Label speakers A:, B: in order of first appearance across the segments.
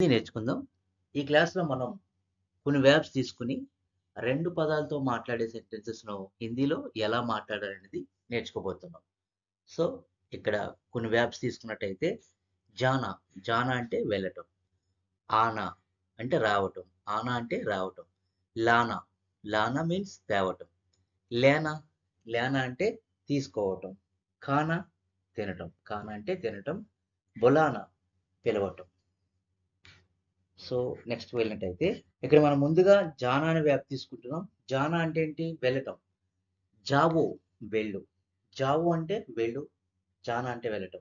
A: నేర్చుకుందాం. ఈ క్లాస్‌లో మనం కొన్ని వర్బ్స్ తీసుకొని 2 పదాలతో మాట్లాడే సెంటెన్సెస్‌ను హిందీలో ఎలా మాట్లాడాలనేది నేర్చుకోబోతున్నాం. సో, ఇక్కడ కొన్ని వర్బ్స్ తీసుకున్నట్టయితే జానా, జానా అంటే వెళ్ళటం. ఆనా అంటే రావటం. ఆనా అంటే రావటం. లానా, లానా మీన్స్ తేవటం. లేనా, లేనా అంటే తీసుకోవటం. ఖానా తినటం. ఖానా అంటే తినటం. బొలానా పిలవటం. సో, నెక్స్ట్ వెళ్ళినట్టయితే, ఇక్కడ మనం ముందుగా జానా అనే వర్బ్ తీసుకుంటున్నాం. జానా అంటే ఏంటి? వెళ్ళటం. జావో వెళ్ళు. జావో అంటే వెళ్ళు. జానా అంటే వెళ్ళటం.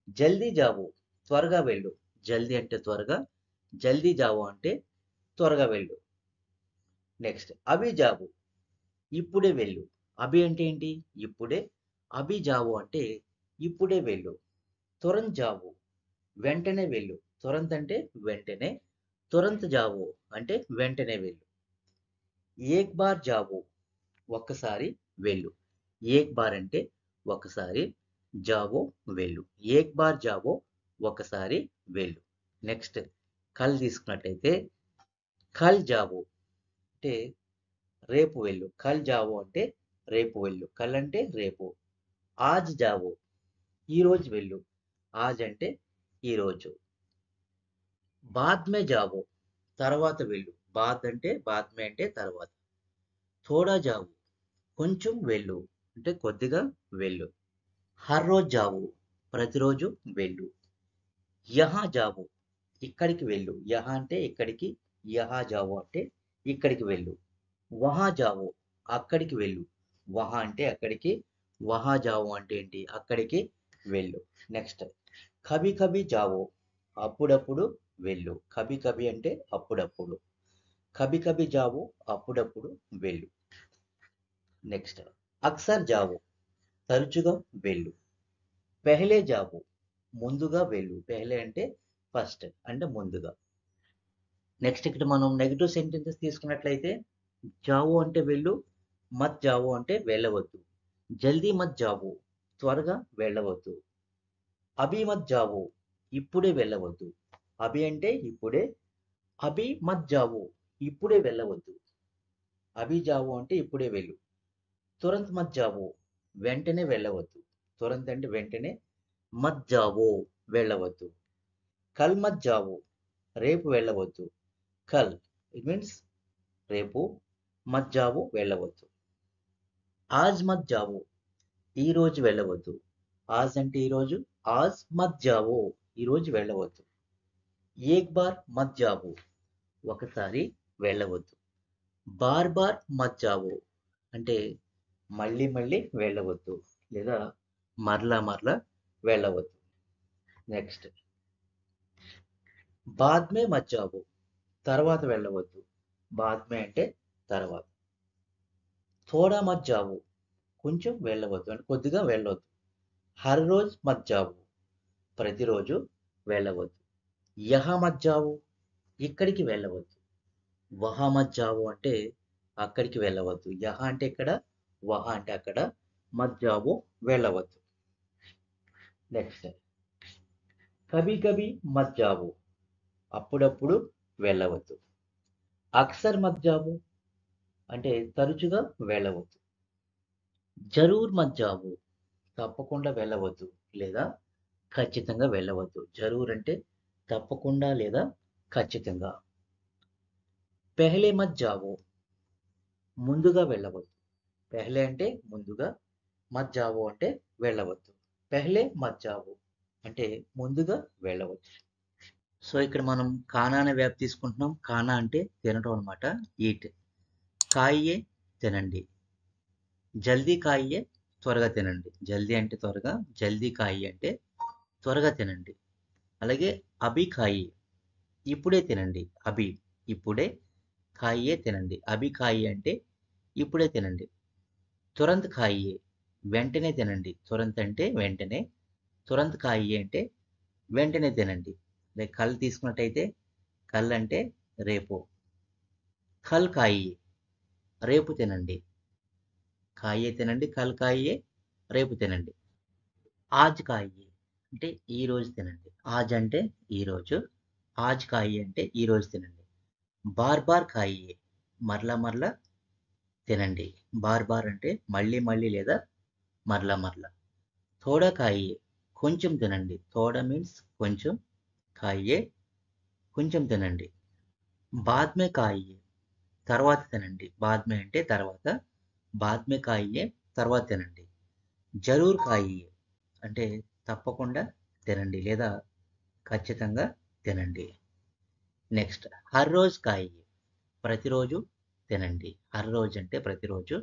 A: జల్దీ జావో త్వరగా వెళ్ళు. జల్దీ అంటే త్వరగా. జల్దీ జావో అంటే త్వరగా వెళ్ళు. నెక్స్ట్ అభి జావో ఇప్పుడే వెళ్ళు. అభి అంటే ఏంటి? ఇప్పుడే. అభి జావో అంటే ఇప్పుడే వెళ్ళు. తురంత్ జావో వెంటనే వెళ్ళు. తురంత్ అంటే వెంటనే. తురంత్ జావో అంటే వెంటనే వెళ్ళు. ఏక్ బార్ జావో ఒక్కసారి వెళ్ళు. ఏక్ బార్ అంటే ఒకసారి. జావో వెళ్ళు. ఏక్ బార్ జావో ఒకసారి వెళ్ళు. నెక్స్ట్ కల్ తీసుకున్నట్టయితే కల్ జావో అంటే రేపు వెళ్ళు. కల్ జావో అంటే రేపు వెళ్ళు. కల్ అంటే రేపు. ఆజ్ జావో ఈరోజు వెళ్ళు. ఆజ్ అంటే ఈరోజు. బాద్ మే జావో తర్వాత వెళ్ళు. బాద్ అంటే బాద్ మే అంటే తర్వాత. థోడా జావో కొంచెం వెళ్ళు. అంటే కొద్దిగా వెళ్ళు. హర్ రోజ్ జావో ప్రతిరోజు వెళ్ళు. యహా జావో ఇక్కడికి వెళ్ళు. యహా అంటే ఇక్కడికి. యహా జావో అంటే ఇక్కడికి వెళ్ళు. వహా జావో అక్కడికి వెళ్ళు. వహా అంటే అక్కడికి. వహా జావో అంటే ఏంటి? అక్కడికి వెళ్ళు. నెక్స్ట్ కభీ కభీ జావో అప్పుడప్పుడు వెళ్ళు. కభీ కభీ అంటే అప్పుడప్పుడు. కభీ కభీ జావో అప్పుడప్పుడు వెళ్ళు. నెక్స్ట్ అక్సర్ జావో తరచుగా వెళ్ళు. పెహ్లే జావో ముందుగా వెళ్ళు. పెహ్లే అంటే ఫస్ట్ అంటే ముందుగా. నెక్స్ట్ ఇక్కడ మనం నెగెటివ్ సెంటెన్సెస్ తీసుకున్నట్లయితే జావో అంటే వెళ్ళు. మత్ జావో అంటే వెళ్ళవద్దు. జల్దీ మత్ జావో త్వరగా వెళ్ళవద్దు. అభి మత్ జావో ఇప్పుడే వెళ్ళవద్దు. అభి అంటే ఇప్పుడే. అభి మత్ జావో ఇప్పుడే వెళ్ళవద్దు. అభి జావో అంటే ఇప్పుడే వెళ్ళు. తురంత్ మత్ జావో వెంటనే వెళ్ళవద్దు. తురంత్ అంటే వెంటనే. మత్ జావో వెళ్ళవద్దు. కల్ మత్ జావో రేపు వెళ్ళవద్దు. కల్ ఇట్ మీన్స్ రేపు. మత్ జావో వెళ్ళవద్దు. ఆజ్ మత్ జావో ఈ రోజు వెళ్ళవద్దు. ఆజ్ అంటే ఈరోజు. ఆజ్ మత్ జావో ఈరోజు వెళ్ళవద్దు. ఏక్ బార్ మత్ జావో ఒకసారి వెళ్ళవద్దు. బార్ బార్ మత్ జావో అంటే మళ్ళీ మళ్ళీ వెళ్ళవద్దు. లేదా మరలా మరలా వెళ్ళవద్దు. నెక్స్ట్ బాద్ మే మత్ జావో తర్వాత వెళ్ళవద్దు. బాద్ మే అంటే తర్వాత. థోడా మత్ జావో కొంచెం వెళ్ళవద్దు. అంటే కొద్దిగా వెళ్ళవద్దు. హర్ రోజ్ మత్ జావో ప్రతిరోజు వెళ్ళవద్దు. యహా మత్ జావో ఇక్కడికి వెళ్ళవద్దు. వహా మత్ జావో అంటే అక్కడికి వెళ్ళవద్దు. యహా అంటే ఇక్కడ. వహా అంటే అక్కడ. మత్ జావో వెళ్ళవద్దు. నెక్స్ట్ కభీ కభీ మత్ జావో అప్పుడప్పుడు వెళ్ళవద్దు. అక్సర్ మత్ జావో అంటే తరచుగా వెళ్ళవద్దు. జరూర్ మత్ జావో తప్పకుండా వెళ్ళవద్దు లేదా ఖచ్చితంగా వెళ్ళవద్దు. జరూర్ అంటే తప్పకుండా లేదా ఖచ్చితంగా. పెహ్లే మత్ జావో ముందుగా వెళ్ళవద్దు. పెహ్లే అంటే ముందుగా. మత్ జావో అంటే వెళ్ళవద్దు. పెహ్లే మత్ జావో అంటే ముందుగా వెళ్ళవద్దు. సో ఇక్కడ మనం ఖానా అనే వర్బ్ తీసుకుంటున్నాం. ఖానా అంటే తినటం అనమాట. ఈట్. ఖాయియే తినండి. జల్దీ ఖాయియే త్వరగా తినండి. జల్దీ అంటే త్వరగా. జల్దీ ఖాయి అంటే త్వరగా తినండి. అలాగే అభి ఖాయి ఇప్పుడే తినండి. అభి ఇప్పుడే. ఖాయియే తినండి. అభి ఖాయి అంటే ఇప్పుడే తినండి. తురంత్ ఖాయియే వెంటనే తినండి. తురంత్ అంటే వెంటనే. తురంత్ ఖాయియే అంటే వెంటనే తినండి. లైక్ కల్ తీసుకున్నట్టయితే కల్ అంటే రేపు. కల్ ఖాయియే రేపు తినండి. ఖాయియే తినండి. కల్ ఖాయియే రేపు తినండి. ఆజ్ ఖాయియే అంటే ఈ రోజు తినండి. ఆజ్ అంటే ఈ రోజు. ఆజ్ ఖాయియే అంటే ఈరోజు తినండి. బార్ బార్ ఖాయియే మరలా మరలా తినండి. బార్ బార్ అంటే మళ్ళీ మళ్ళీ లేదా మరలా మరలా. థోడా ఖాయియే కొంచెం తినండి. థోడా మీన్స్ కొంచెం, ఖాయియే కొంచెం తినండి. బాద్ మే ఖాయియే తర్వాత తినండి. బాద్ మే అంటే తర్వాత, బాద్ మే ఖాయియే తర్వాత తినండి. జరూర్ ఖాయియే అంటే తప్పకుండా తినండి లేదా ఖచ్చితంగా తినండి. నెక్స్ట్ హర్ రోజ్ ఖాయియే ప్రతిరోజు తినండి. హర్ రోజ్ అంటే ప్రతిరోజు,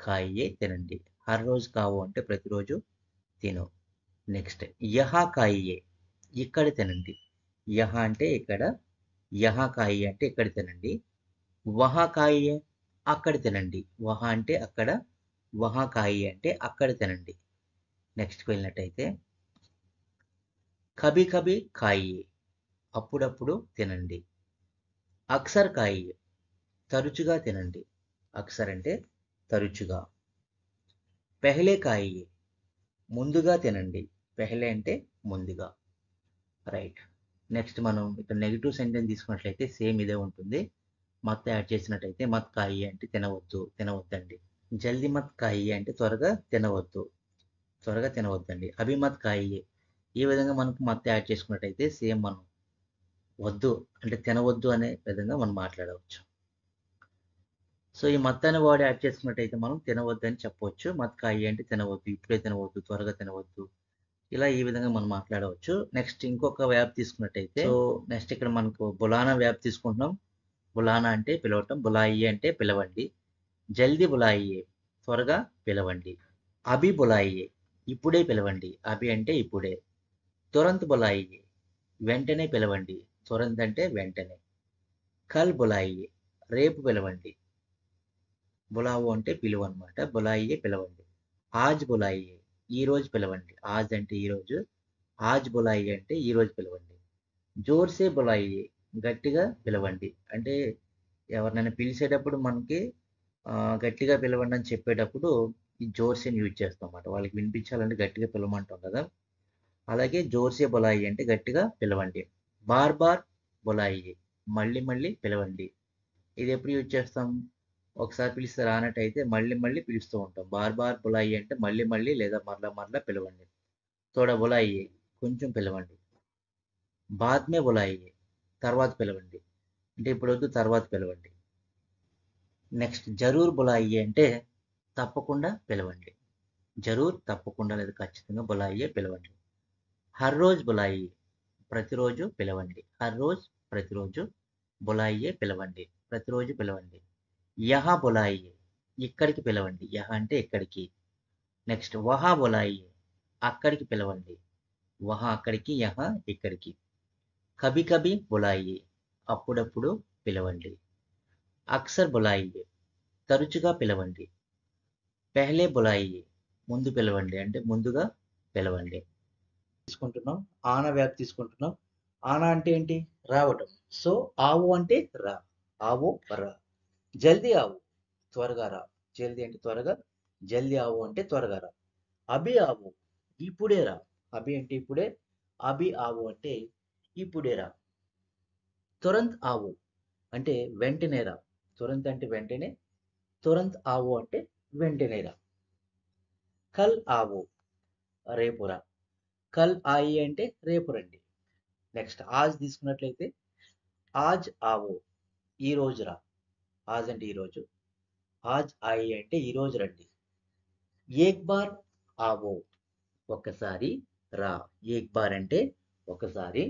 A: ఖాయియే తినండి. హర్ రోజ్ ఖావో అంటే ప్రతిరోజు తిను. నెక్స్ట్ యహా ఖాయియే ఇక్కడ తినండి. యహా అంటే ఇక్కడ, యహా ఖాయియే అంటే ఇక్కడ తినండి. వహా ఖాయియే అక్కడ తినండి. వహా అంటే అక్కడ, వహా ఖాయియే అంటే అక్కడ తినండి. నెక్స్ట్‌కి వెళ్ళినట్టయితే కభీ కభీ ఖాయియే అప్పుడప్పుడు తినండి. అక్సర్ ఖాయియే తరచుగా తినండి. అక్సర్ అంటే తరచుగా. పెహ్లే ఖాయియే ముందుగా తినండి. పెహ్లే అంటే ముందుగా. రైట్. నెక్స్ట్ మనం ఇక్కడ నెగెటివ్ సెంటెన్స్ తీసుకున్నట్లయితే సేమ్ ఇదే ఉంటుంది. మత్ యాడ్ చేసినట్టయితే మత్ ఖాయియే అంటే తినవద్దు, తినవద్దండి. జల్దీ మత్ ఖాయియే అంటే త్వరగా తినవద్దు, త్వరగా తినవద్దండి. అభి మత్ ఖాయియే ఈ విధంగా మనకు మత్ యాడ్ చేసుకున్నట్టయితే సేమ్ మనం వద్దు అంటే తినవద్దు అనే విధంగా మనం మాట్లాడవచ్చు. సో ఈ మత్ అనే వర్డ్ యాడ్ చేసుకున్నట్టయితే మనం తినవద్దు అని చెప్పవచ్చు. మత్ ఖాయియే అంటే తినవద్దు, ఇప్పుడే తినవద్దు, త్వరగా తినవద్దు. ఇలా ఈ విధంగా మనం మాట్లాడవచ్చు. నెక్స్ట్ ఇంకొక వ్యాప్ తీసుకున్నట్టయితే నెక్స్ట్ ఇక్కడ మనకు బులానా వ్యాప్ తీసుకుంటున్నాం. బులానా అంటే పిలవటం, బులాయియే అంటే పిలవండి. జల్దీ బులాయియే త్వరగా పిలవండి. అభి బులాయియే ఇప్పుడే పిలవండి. అభి అంటే ఇప్పుడే. తురంత్ బులాయియే వెంటనే పిలవండి. తురంత్ అంటే వెంటనే. కల్ బులాయియే రేపు పిలవండి. బులావో అంటే పిలువు అనమాట. బులాయియే పిలవండి. ఆజ్ బులాయియే ఈ రోజు పిలవండి. ఆజ్ అంటే ఈరోజు. ఆజ్ బులాయియే అంటే ఈ రోజు పిలవండి. జోర్సే బులాయియే గట్టిగా పిలవండి. అంటే ఎవరినైనా పిలిచేటప్పుడు మనకి గట్టిగా పిలవండి అని చెప్పేటప్పుడు ఈ జోర్సేని యూజ్ చేస్తాం అన్నమాట. వాళ్ళకి వినిపించాలంటే గట్టిగా పిలవమంటాం కదా! అలాగే జోర్సే బులాయియే అంటే గట్టిగా పిలవండి. బార్ బార్ బులాయియే మళ్ళీ మళ్ళీ పిలవండి. ఇది ఎప్పుడు యూజ్ చేస్తాం? ఒకసారి పిలిస్తే రానట్టయితే మళ్ళీ మళ్ళీ పిలుస్తూ ఉంటాం. బార్ బార్ బులాయియే అంటే మళ్ళీ మళ్ళీ లేదా మరలా మరలా పిలవండి. తోడా బులాయియే కొంచెం పిలవండి. బాద్ మే బులాయియే తర్వాత పిలవండి. అంటే ఇప్పుడొద్దు తర్వాత పిలవండి. నెక్స్ట్ జరూర్ బులాయియే అంటే తప్పకుండా పిలవండి. జరూర్ తప్పకుండా లేదా ఖచ్చితంగా బులాయియే పిలవండి. హర్ రోజ్ బులాయియే ప్రతిరోజు పిలవండి. హర్ రోజ్ ప్రతిరోజు, బులాయియే పిలవండి. ప్రతిరోజు పిలవండి. యహా బులాయియే ఇక్కడికి పిలవండి. యహా అంటే ఇక్కడికి. నెక్స్ట్ వహా బులాయియే అక్కడికి పిలవండి. వహా అక్కడికి, యహా ఇక్కడికి. కభీ కభీ బులాయియే అప్పుడప్పుడు పిలవండి. అక్సర్ బులాయియే తరచుగా పిలవండి. పెహ్లే బులాయియే ముందు పిలవండి అంటే ముందుగా పిలవండి. తీసుకుంటున్నాం. ఆనా వ్యాప్ తీసుకుంటున్నాం. ఆనా అంటే ఏంటి? రావటం. సో ఆవు అంటే రా. ఆవో రా. జల్దీ ఆవు త్వరగా రా. జల్దీ అంటే త్వరగా. జల్దీ ఆవు అంటే త్వరగా రా. అభి ఆవు ఇప్పుడే రా. అభి అంటే ఇప్పుడే. అభి ఆవు అంటే ఇప్పుడే రా. తురంత్ ఆవు అంటే వెంటనే రా. తురంత్ అంటే వెంటనే. తురంత్ ఆవు అంటే వెంటనే రా. కల్ ఆవు రేపు రా. కల్ ఆయి అంటే రేపు రండి. నెక్స్ట్ ఆజ్ తీసుకున్నట్లయితే ఆజ్ ఆవో ఈ రోజు రా. ఆజ్ అంటే ఈరోజు. ఆజ్ ఆయి అంటే ఈ రోజు రండి. ఏక్ బార్ ఆవో ఒక్కసారి రా. ఏక్ బార్ అంటే ఒకసారి.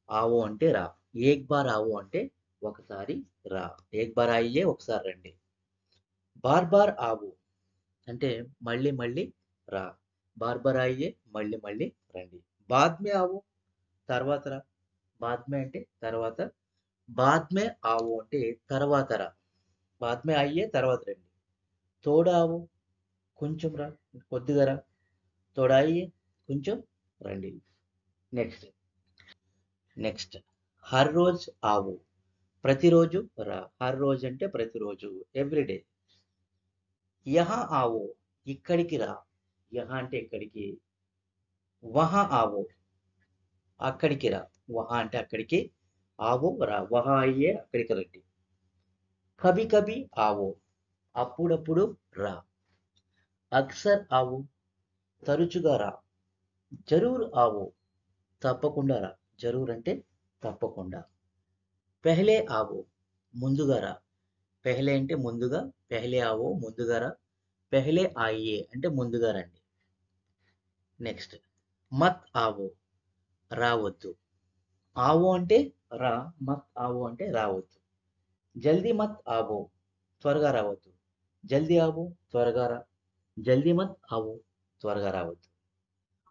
A: ఆవో అంటే రా. ఏక్ బార్ ఆవో అంటే ఒకసారి రా. ఏక్ బార్ ఆయియే ఒకసారి రండి. బార్ బార్ ఆవు అంటే మళ్ళీ మళ్ళీ రా. బార్ బార్ ఆయియే మళ్ళీ మళ్ళీ రండి. బాద్ మే ఆవు తర్వాత రా. బాద్ మే అంటే తర్వాత. బాద్ మే ఆవు అంటే తర్వాత రా. బాద్ మే ఆయియే తర్వాత రండి. తోడా ఆవు కొంచెం రా. కొద్దిగా రా. తోడా ఆయియే కొంచెం రండి. నెక్స్ట్ నెక్స్ట్ హర్ రోజ్ ఆవు ప్రతిరోజు రా. హర్ రోజు అంటే ప్రతిరోజు, ఎవ్రీడే. యహా ఆవో ఇక్కడికి రా. యహా అంటే ఇక్కడికి. వహా ఆవో అక్కడికి రా. వహా అంటే అక్కడికి. ఆవో రా, వహా అయ్యే అక్కడికి రండి. కభి కభి ఆవో, అప్పుడప్పుడు రా. అక్సర్ ఆవో, తరచుగా రా. జరూర్ ఆవో, తప్పకుండా రా. జరూర్ అంటే తప్పకుండా. పెహ్లే ఆవో, ముందుగా రా. పెహ్లే అంటే ముందుగా, పెహ్లే ఆవో ముందుగా రా. పెహ్లే ఆయియే అంటే ముందుగా రండి. నెక్స్ట్ మత్ ఆవో, రావద్దు. ఆవో అంటే రా, మత్ ఆవో అంటే రావద్దు. జల్దీ మత్ ఆవో, త్వరగా రావద్దు. జల్దీ ఆవో, త్వరగా రా. జల్దీ మత్ ఆవో, త్వరగా రావద్దు.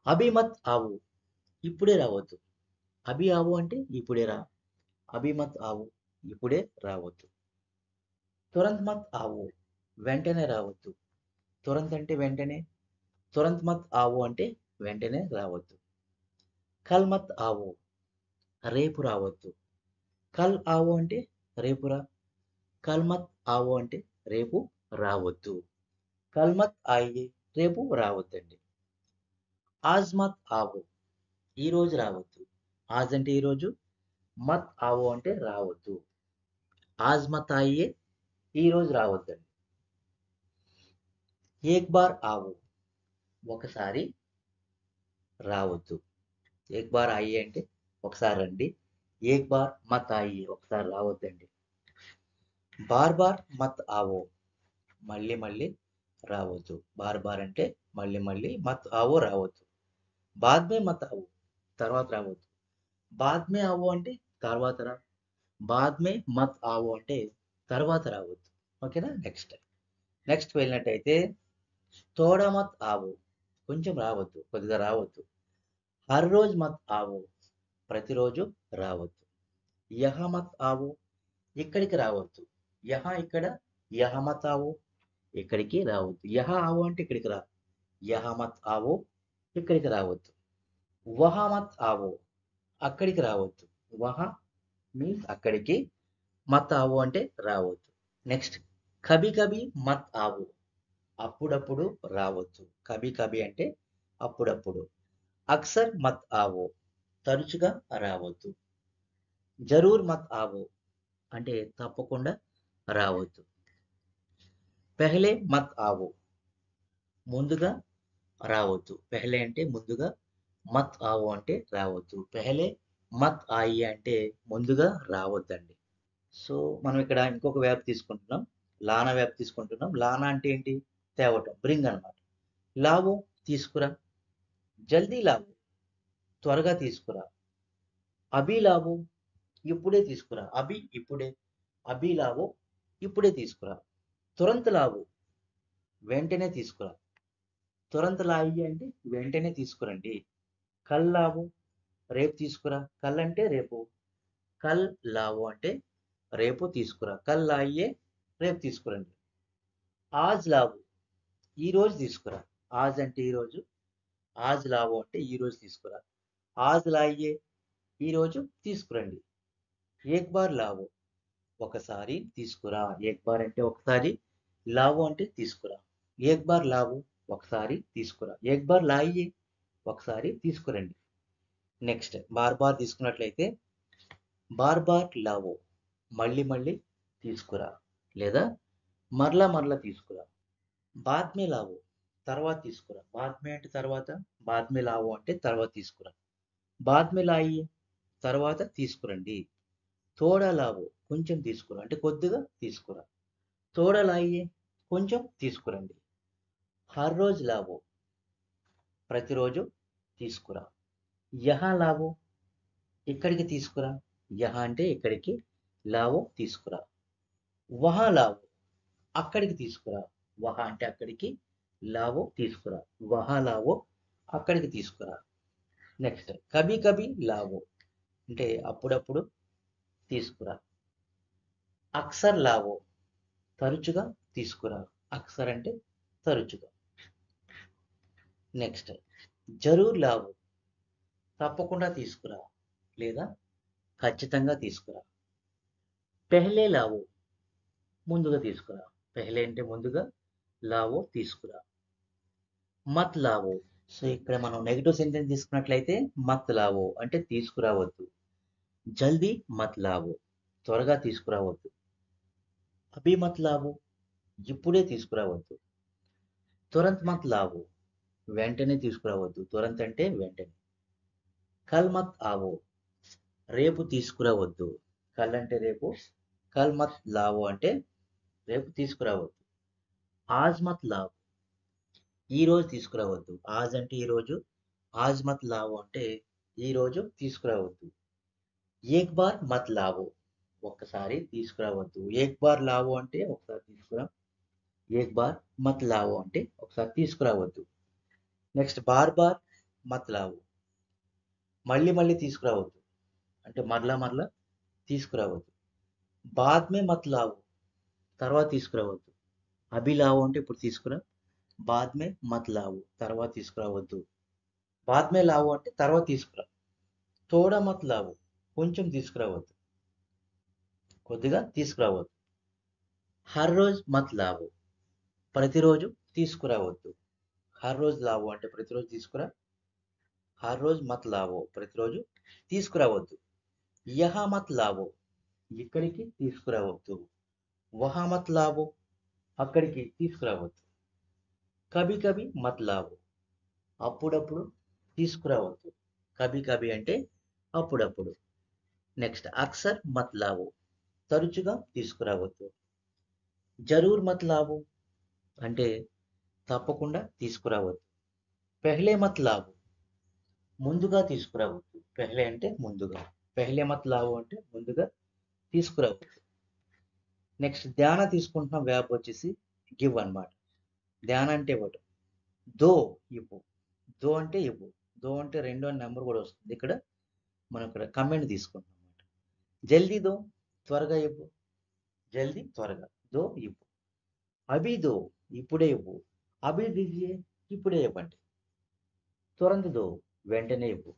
A: అభి మత్ ఆవో, ఇప్పుడే రావద్దు. అభి ఆవో అంటే ఇప్పుడే రా. అభి మత్ ఆవో, ఇప్పుడే రావద్దు. తురంత్ మత్ ఆవో, వెంటనే రావద్దు. తురంత్ అంటే వెంటనే. తురంత్ మత్ ఆవో అంటే వెంటనే రావద్దు. కల్ మత్ ఆవో, రేపు రావద్దు. కల్ ఆవో అంటే రేపు రా. కల్ మత్ ఆవో అంటే రేపు రావద్దు. కల్ మత్ ఆయియే, రేపు రావద్దండి. ఆజ్ మత్ ఆవో, ఈ రోజు రావద్దు. ఆజ్ అంటే ఈ రోజు. మత్ ఆవో అంటే రావద్దు. ఆజ్ మత్ ఆయియే, ఈ రోజు రావద్దండి. ఏక్ బార్ ఆవో, ఒకసారి రావద్దు. ఏక్ బార్ ఆయియే అంటే ఒకసారి రండి. ఏక్ బార్ మత్ ఆయియే, ఒకసారి రావద్దండి. బార్ బార్ మత్ ఆవో, మళ్ళీ మళ్ళీ రావద్దు. బార్ బార్ అంటే మళ్ళీ మళ్ళీ, మత్ ఆవో రావద్దు. బాద్ మే మత్ ఆవో, తర్వాత రావద్దు. బాద్ మే ఆవో అంటే తర్వాత రా. బాద్ మే మత్ ఆవో అంటే తర్వాత రావద్దు. ఓకేనా. నెక్స్ట్ వెళ్ళినట్టయితే తోడా మత్ ఆవో, కొంచెం రావద్దు, కొద్దిగా రావద్దు. హర్ రోజ్ మత్ ఆవో, ప్రతిరోజు రావద్దు. యహ మత్ ఆవో, ఇక్కడికి రావద్దు. యహ ఇక్కడ, యహ మత్ ఆవో, ఇక్కడికి రావద్దు. యహ ఆవో అంటే ఇక్కడికి రా. యహ మత్ ఆవో, ఇక్కడికి రావద్దు. వహ మత్ ఆవో, అక్కడికి రావద్దు. వహ మీన్స్ అక్కడికి, మత్ ఆవో అంటే రావద్దు. నెక్స్ట్ కభి కభి మత్ ఆవో, అప్పుడప్పుడు రావద్దు. కభి కభి అంటే అప్పుడప్పుడు. అక్సర్ మత్ ఆవో, తరచుగా రావద్దు. జరూర్ మత్ ఆవో అంటే తప్పకుండా రావద్దు. పెహ్లే మత్ ఆవో, ముందుగా రావద్దు. పెహ్లే అంటే ముందుగా, మత్ ఆవో అంటే రావద్దు. పెహ్లే మత్ ఆయియే అంటే ముందుగా రావద్దండి. సో మనం ఇక్కడ ఇంకొక వ్యాప్ తీసుకుంటున్నాం. లానా వ్యాప్ తీసుకుంటున్నాం. లానా అంటే ఏంటి? తేవటం, బ్రింగ్ అన్నమాట. లావో, తీసుకురా. జల్దీ లావో, త్వరగా తీసుకురా. అభి లావో, ఇప్పుడే తీసుకురా. అభి ఇప్పుడే. అభి లావో, ఇప్పుడే తీసుకురా. తురంత్ లావో, వెంటనే తీసుకురా. తురంత్ లాయియే అంటే వెంటనే తీసుకురండి. కల్ లావో, రేపు తీసుకురా. కల్ అంటే రేపు. కల్ లావో అంటే రేపు తీసుకురా. కల్ లాయియే, రేపు తీసుకురండి. ఆజ్ లావో, ఈ రోజు తీసుకురా. ఆజ్ అంటే ఈ రోజు. ఆజ్ లావో అంటే ఈ రోజు తీసుకురా. ఆజ్ లాయియే, ఈ రోజు తీసుకురండి. ఏక్ బార్ లావో, ఒకసారి తీసుకురా. ఏక్ బార్ అంటే ఒకసారి. లావో అంటే తీసుకురా. ఏక్ బార్ లావో, ఒకసారి తీసుకురా. ఏక్ బార్ లాయియే, ఒకసారి తీసుకురండి. నెక్స్ట్ బార్ బార్ తీసుకున్నట్లయితే బార్ బార్ లావో, మళ్ళీ మళ్ళీ తీసుకురా, లేదా మరలా మరలా తీసుకురా. బాద్ మే లావో, తర్వాత తీసుకురా. బాద్ మే అంటే తర్వాత. బాద్ మే లావో అంటే తర్వాత తీసుకురా. బాద్ మే లాయియే, తర్వాత తీసుకురండి. తోడా లావో, కొంచెం తీసుకురా అంటే కొద్దిగా తీసుకురా. తోడా లాయియే, కొంచెం తీసుకురండి. హర్ రోజ్ లావో, ప్రతిరోజు తీసుకురా. యహా లావో, ఇక్కడికి తీసుకురా. యహా అంటే ఇక్కడికి. లావో తీసుకురా. వహా లావో, అక్కడికి తీసుకురా. వహా అంటే అక్కడికి. లావో తీసుకురా. వహా లావో, అక్కడికి తీసుకురా. నెక్స్ట్ కభీ కభీ లావో అంటే అప్పుడప్పుడు తీసుకురా. అక్సర్ లావో, తరచుగా తీసుకురా. అక్సర్ అంటే తరచుగా. నెక్స్ట్ జరూర్ లావో, తప్పకుండా తీసుకురా, లేదా ఖచ్చితంగా తీసుకురా. పెహ్లే లావో, ముందుగా తీసుకురా. పెహ్లే అంటే ముందుగా. లావో తీసుకురా. మత్ లావో, సో ఇక్కడ మనం నెగటివ్ సెంటెన్స్ తీసుకున్నట్లయితే మత్ లావో అంటే తీసుకురావద్దు. జల్దీ మత్ లావో, త్వరగా తీసుకురావద్దు. అభి మత్ లావో, ఇప్పుడే తీసుకురావద్దు. తురంత్ మత్ లావో, వెంటనే తీసుకురావద్దు. తురంత్ అంటే వెంటనే. కల్ మత్ ఆవో, రేపు తీసుకురావద్దు. కల్ అంటే రేపు, కల్ మత్ లావో అంటే రేపు తీసుకురావద్దు. ఆజ్ మత్ లావో, ఈ రోజు తీసుకురావద్దు. ఆజ్ అంటే ఈ రోజు, ఆజ్ మత్ లావో అంటే ఈ రోజు తీసుకురావద్దు. ఏక్ బార్ మత్ లావో, ఒక్కసారి తీసుకురావద్దు. ఏక్ బార్ లావో అంటే ఒకసారి తీసుకురా. ఏక్ బార్ మత్ లావో అంటే ఒకసారి తీసుకురావద్దు. నెక్స్ట్ బార్ బార్ మత్ లావో, మళ్ళీ మళ్ళీ తీసుకురావద్దు. అంటే మరలా మరలా తీసుకురావద్దు. బాద్ మే మత్ లావో, తర్వాత తీసుకురావద్దు. అభి లావో అంటే ఇప్పుడు తీసుకురా. బాద్ మే మత్ లావో, తర్వాత తీసుకురావద్దు. బాద్ మే లావో అంటే తర్వాత తీసుకురా. తోడా మత్ లావో, కొంచెం తీసుకురావద్దు. కొద్దిగా తీసుకురావద్దు. హర్ రోజ్ మత్ లావో, ప్రతిరోజు తీసుకురావద్దు. హర్ రోజ్ లావో అంటే ప్రతిరోజు తీసుకురా. హర్ రోజ్ మత్ లావో, ప్రతిరోజు తీసుకురావద్దు. యహా మత్ లావో, ఇక్కడికి తీసుకురావద్దు. వహా మత్ లావో, అక్కడికి తీసుకురావద్దు. కభీ కభీ మత్ లావో, అప్పుడప్పుడు తీసుకురావద్దు. కభీ కభీ అంటే అప్పుడప్పుడు. నెక్స్ట్ అక్సర్ మత్ లావో, తరచుగా తీసుకురావద్దు. జరూర్ మత్ లావో అంటే తప్పకుండా తీసుకురావద్దు. పెహ్లే మత్ లావో, ముందుగా తీసుకురావద్దు. పెహ్లే అంటే ముందుగా. పెహ్లే మత్ లావో అంటే ముందుగా తీసుకురావద్దు. నెక్స్ట్ ధ్యాన తీసుకుంటున్న వ్యాప్ వచ్చేసి గివ్ అన్నమాట. ధ్యాన అంటే ఇవ్వటం. దో ఇవ్వు. దో అంటే ఇవ్వు. దో అంటే రెండో నెంబర్ కూడా వస్తుంది. ఇక్కడ మనం ఇక్కడ కమెంట్ తీసుకుంటాం అన్నమాట. జల్దీ దో, త్వరగా ఇవ్వు. జల్దీ త్వరగా. దో ఇవ్వు. అభి దో, ఇప్పుడే ఇవ్వు. అభి దీజియే, ఇప్పుడే ఇవ్వండి. తురంత్ దో, వెంటనే ఇవ్వు.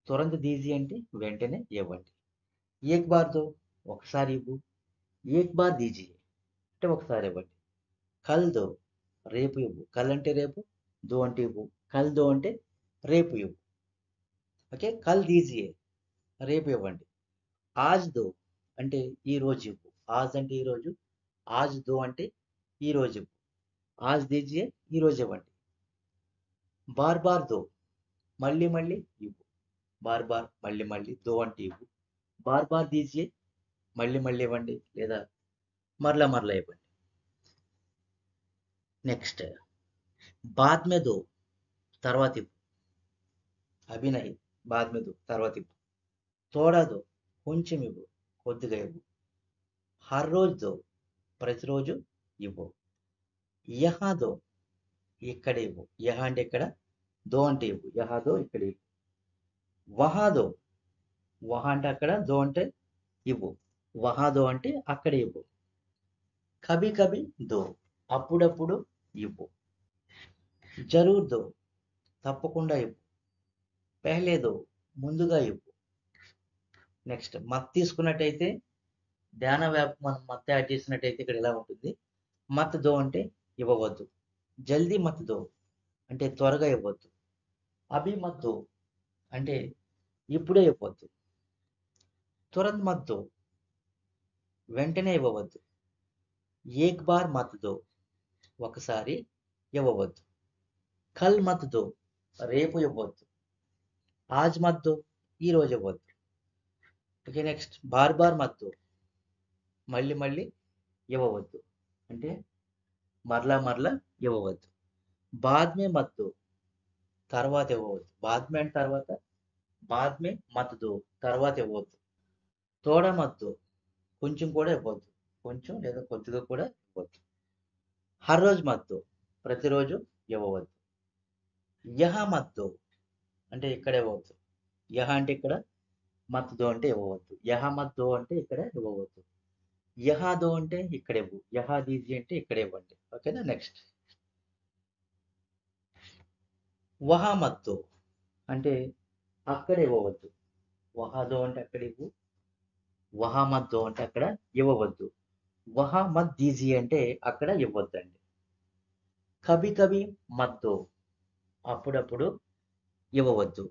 A: తురంత్ దీజీ అంటే వెంటనే ఇవ్వండి. ఏక్ బార్ దో, ఒకసారి ఇవ్వు. ఏక్ బార్ దీజియే అంటే ఒకసారి ఇవ్వండి. కల్ దో, రేపు ఇవ్వు. కల్ అంటే రేపు, దో అంటే ఇవ్వు. కల్ దో అంటే రేపు ఇవ్వు. ఓకే, కల్ దీజియే, రేపు ఇవ్వండి. ఆజ్ దో అంటే ఈ రోజు ఇవ్వు. ఆజ్ అంటే ఈ రోజు, ఆజ్ దో అంటే ఈ రోజు ఇవ్వు. ఆజ్ దీజియే, ఈ రోజు ఇవ్వండి. బార్ బార్ దో, మళ్ళీ మళ్ళీ ఇవ్వు. బార్ బార్ మళ్ళీ మళ్ళీ, దో అంటే ఇవ్వు. బార్ బార్ దీజియే, మళ్ళీ మళ్ళీ ఇవ్వండి లేదా మరలా మరలా ఇవ్వండి. నెక్స్ట్ బాద్ మే దో, తర్వాత ఇవ్వు. అభి నహీ, బాద్ మే దో, తర్వాత ఇవ్వు. తోడా దో, కొంచెం ఇవ్వు. కొద్దిగా ఇవ్వు. హర్ రోజ్ దో, ప్రతిరోజు ఇవ్వు. యహా దో, ఇక్కడ ఇవ్వు. యహా అంటే ఇక్కడ, దో అంటే ఇవ్వు. యహా దో, ఇక్కడ ఇవ్వు. వహా దో, వహా అంటే అక్కడ, దో అంటే ఇవ్వు. వహా దో అంటే అక్కడ ఇవ్వు. కభీ కభీ దో, అప్పుడప్పుడు ఇవ్వు. జరూర్ దో, తప్పకుండా ఇవ్వు. పెహ్లే దో, ముందుగా ఇవ్వు. నెక్స్ట్ మత్ తీసుకున్నట్టయితే ధ్యాన వ్యాప్ మనం మత్ యాడ్ చేసినట్టయితే ఇక్కడ ఎలా ఉంటుంది. మత్ దో అంటే ఇవ్వవద్దు. జల్దీ మత్ దో అంటే త్వరగా ఇవ్వద్దు. అభి మత్ దో అంటే ఇప్పుడే ఇవ్వద్దు. తురంత్ మత్ దో, వెంటనే ఇవ్వవద్దు. ఏక్ బార్ మత్ దో, ఒకసారి ఇవ్వవద్దు. కల్ మత్ దో, రేపు ఇవ్వద్దు. ఆజ్ మత్ దో, ఈ రోజు ఇవ్వద్దు. ఓకే, నెక్స్ట్ బార్ బార్ మత్ దో, మళ్ళీ మళ్ళీ ఇవ్వవద్దు. అంటే మరలా మరలా ఇవ్వవద్దు. బాద్ మే మత్ దో, తర్వాత ఇవ్వవద్దు. బాద్ మే అంటే తర్వాత, బాద్ మే మత్ దో, తర్వాత ఇవ్వవద్దు. తోడా మత్ దో, కొంచెం కూడా ఇవ్వద్దు. కొంచెం లేదా కొద్దిగా కూడా ఇవ్వద్దు. హర్ రోజ్ మత్ దో, ప్రతిరోజు ఇవ్వవద్దు. యహా మత్ దో అంటే ఇక్కడ ఇవ్వవద్దు. యహా అంటే ఇక్కడ, మత్ దో అంటే ఇవ్వవద్దు. యహా మత్ దో అంటే ఇక్కడ ఇవ్వవద్దు. యహా దో అంటే ఇక్కడ ఇవ్వు. యహా దీజీ అంటే ఇక్కడ ఇవ్వండి. ఓకేనా. నెక్స్ట్ వహా మత్ దో అంటే అక్కడ ఇవ్వవద్దు. వహా దో అంటే అక్కడ ఇవ్వు. వహా మత్ దో అంటే అక్కడ ఇవ్వవద్దు. వహా మత్ దీజీ అంటే అక్కడ ఇవ్వద్దండి. కభీ కభీ మత్ దో, అప్పుడప్పుడు ఇవ్వవద్దు.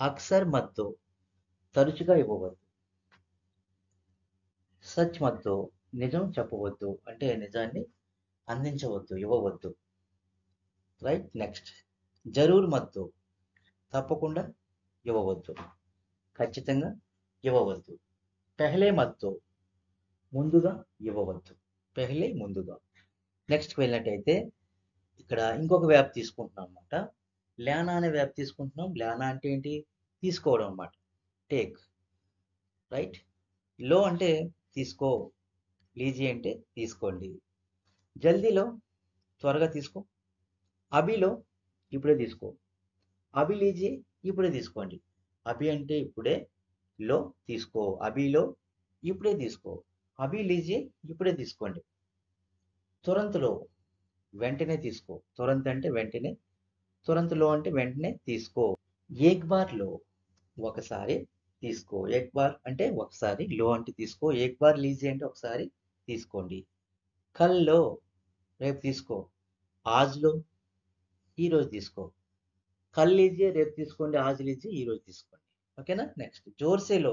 A: అక్సర్ మత్ దో, తరచుగా ఇవ్వవద్దు. సచ్ మత్తో నిజం చెప్పవద్దు, అంటే నిజాన్ని అందించవద్దు, ఇవ్వవద్దు. రైట్. నెక్స్ట్ జరూర్ మత్తో తప్పకుండా ఇవ్వవద్దు, ఖచ్చితంగా ఇవ్వవద్దు. పెహ్లే మత్తో ముందుగా ఇవ్వవద్దు, పెహ్లే ముందుగా. నెక్స్ట్కి వెళ్ళినట్టయితే ఇక్కడ ఇంకొక వ్యాప్ తీసుకుంటున్నాం అనమాట. ల్యానా అనే వ్యాప్ తీసుకుంటున్నాం. ల్యానా అంటే ఏంటి? తీసుకోవడం అనమాట. టేక్. రైట్. లో అంటే తీసుకో, లీజీ అంటే తీసుకోండి. జల్దీలో త్వరగా తీసుకో, అభిలో ఇప్పుడే తీసుకో, అభి లీజీ ఇప్పుడే తీసుకోండి. అభి అంటే ఇప్పుడే, లో తీసుకో, అభిలో ఇప్పుడే తీసుకో, అభి లీజీ ఇప్పుడే తీసుకోండి. తురంత్లో వెంటనే తీసుకో, తురంత్ అంటే వెంటనే, తురంత్లో అంటే వెంటనే తీసుకో. ఏక్ బార్లో ఒకసారి తీసుకో, ఏక్ బార్ అంటే ఒకసారి, లో అంటే తీసుకో, ఏక్ బార్ లీజీ అంటే ఒకసారి తీసుకోండి. కల్లో రేపు తీసుకో, ఆజ్లో ఈరోజు తీసుకో. కల్ లీజియే రేపు తీసుకోండి, ఆజ్ లీజియే ఈరోజు తీసుకోండి. ఓకేనా. నెక్స్ట్ జోర్సేలో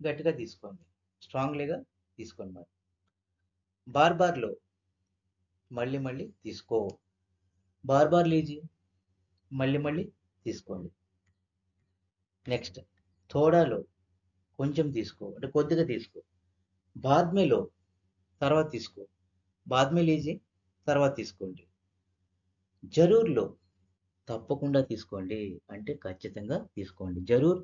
A: గట్టిగా తీసుకోండి, స్ట్రాంగ్లీగా తీసుకోండి. మరి బార్బార్లో మళ్ళీ మళ్ళీ తీసుకో, బార్బార్ లీజియే మళ్ళీ మళ్ళీ తీసుకోండి. నెక్స్ట్ థోడాలో కొంచెం తీసుకో, అంటే కొద్దిగా తీసుకో. బాద్మేలో తర్వాత తీసుకో, బాద్మే లీజియే తర్వాత తీసుకోండి. జరూర్లో తప్పకుండా తీసుకోండి, అంటే ఖచ్చితంగా తీసుకోండి. జరూర్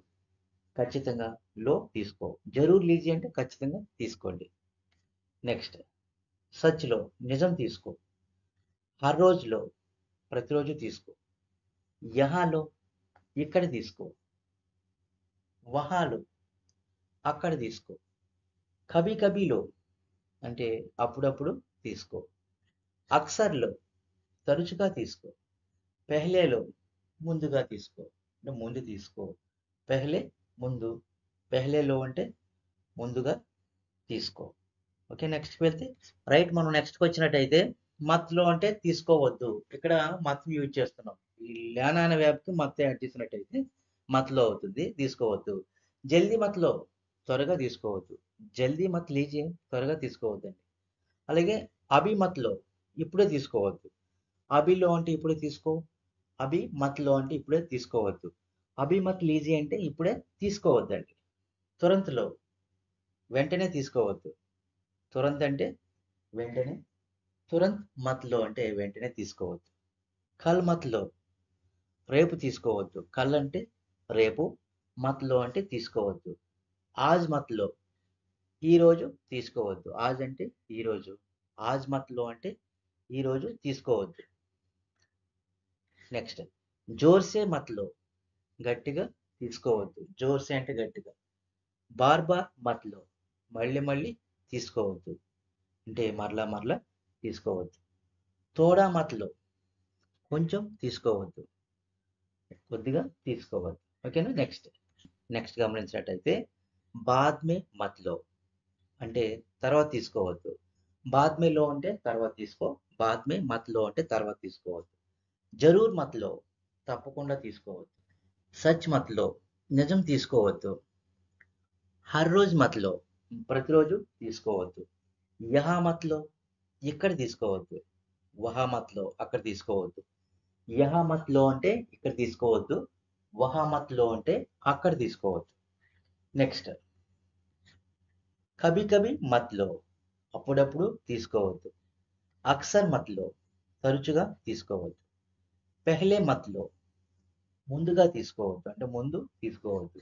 A: ఖచ్చితంగా, లో తీసుకో. జరూర్ లీజీ అంటే ఖచ్చితంగా తీసుకోండి. నెక్స్ట్ సచ్లో నిజం తీసుకో, హర్ రోజులో ప్రతిరోజు తీసుకో, యహాలో ఇక్కడ తీసుకో, వహాలో అక్కడ తీసుకో, కభీ కభీలో అంటే అప్పుడప్పుడు తీసుకో, అక్సర్లో తరచుగా తీసుకో, పెహ్లేలో ముందుగా తీసుకో, అంటే ముందు తీసుకో. పెహ్లే ముందు, పెహ్లేలో అంటే ముందుగా తీసుకో. ఓకే. నెక్స్ట్కి వెళ్తే రైట్. మనం నెక్స్ట్కి వచ్చినట్టయితే మత్లో అంటే తీసుకోవద్దు. ఇక్కడ మత్ యూజ్ చేస్తున్నాం. ఈ ల్యానా అనే వ్యాప్కి మత్ యాడ్ చేసినట్టయితే మత్లో అవుతుంది, తీసుకోవద్దు. జల్దీ మత్లో త్వరగా తీసుకోవద్దు, జల్దీ మత్ లీజియే త్వరగా తీసుకోవద్దండి. అలాగే అభి మత్లో ఇప్పుడే తీసుకోవద్దు, అభిలో అంటే ఇప్పుడే తీసుకో, అభి మత్లో అంటే ఇప్పుడే తీసుకోవద్దు, అభి మత్ లీజీ అంటే ఇప్పుడే తీసుకోవద్దండి. తురంత్లో వెంటనే తీసుకోవద్దు, తురంత్ అంటే వెంటనే, తురంత్ మత్లో అంటే వెంటనే తీసుకోవద్దు. కల్ మత్లో రేపు తీసుకోవద్దు, కల్ అంటే రేపు, మత్లో అంటే తీసుకోవద్దు. ఆజ్ మత్లో ఈరోజు తీసుకోవద్దు, ఆజ్ అంటే ఈరోజు, ఆజ్ మత్లో అంటే ఈరోజు తీసుకోవద్దు. నెక్స్ట్ జోర్సే మత్లో గట్టిగా తీసుకోవద్దు, జోర్సే అంటే గట్టిగా. బార్బార్ మత్లో మళ్ళీ మళ్ళీ తీసుకోవద్దు, అంటే మరలా మరలా తీసుకోవద్దు. తోడా మత్లో కొంచెం తీసుకోవద్దు, కొద్దిగా తీసుకోవద్దు. ఓకేనా. నెక్స్ట్ గమనించినట్టయితే బాద్మే మత్లో అంటే తర్వాత తీసుకోవద్దు, బాద్మేలో అంటే తర్వాత తీసుకో, బాద్మే మత్లో అంటే తర్వాత తీసుకోవద్దు. జరూర్ మత్లో తప్పకుండా తీసుకోవద్దు, సచ్ మత్లో నిజం తీసుకోవద్దు, హర్ రోజ్ మత్లో ప్రతిరోజు తీసుకోవద్దు, యహా మత్లో ఇక్కడ తీసుకోవద్దు, వహా మత్లో అక్కడ తీసుకోవద్దు. యహా మత్లో అంటే ఇక్కడ తీసుకోవద్దు, వహా మత్లో అంటే అక్కడ తీసుకోవద్దు. నెక్స్ట్ కభీ కభీ మత్లో అప్పుడప్పుడు తీసుకోవద్దు, అక్సర్ మత్లో తరచుగా తీసుకోవద్దు, పెహ్లే మత్లో ముందుగా తీసుకోవద్దు, అంటే ముందు తీసుకోవద్దు.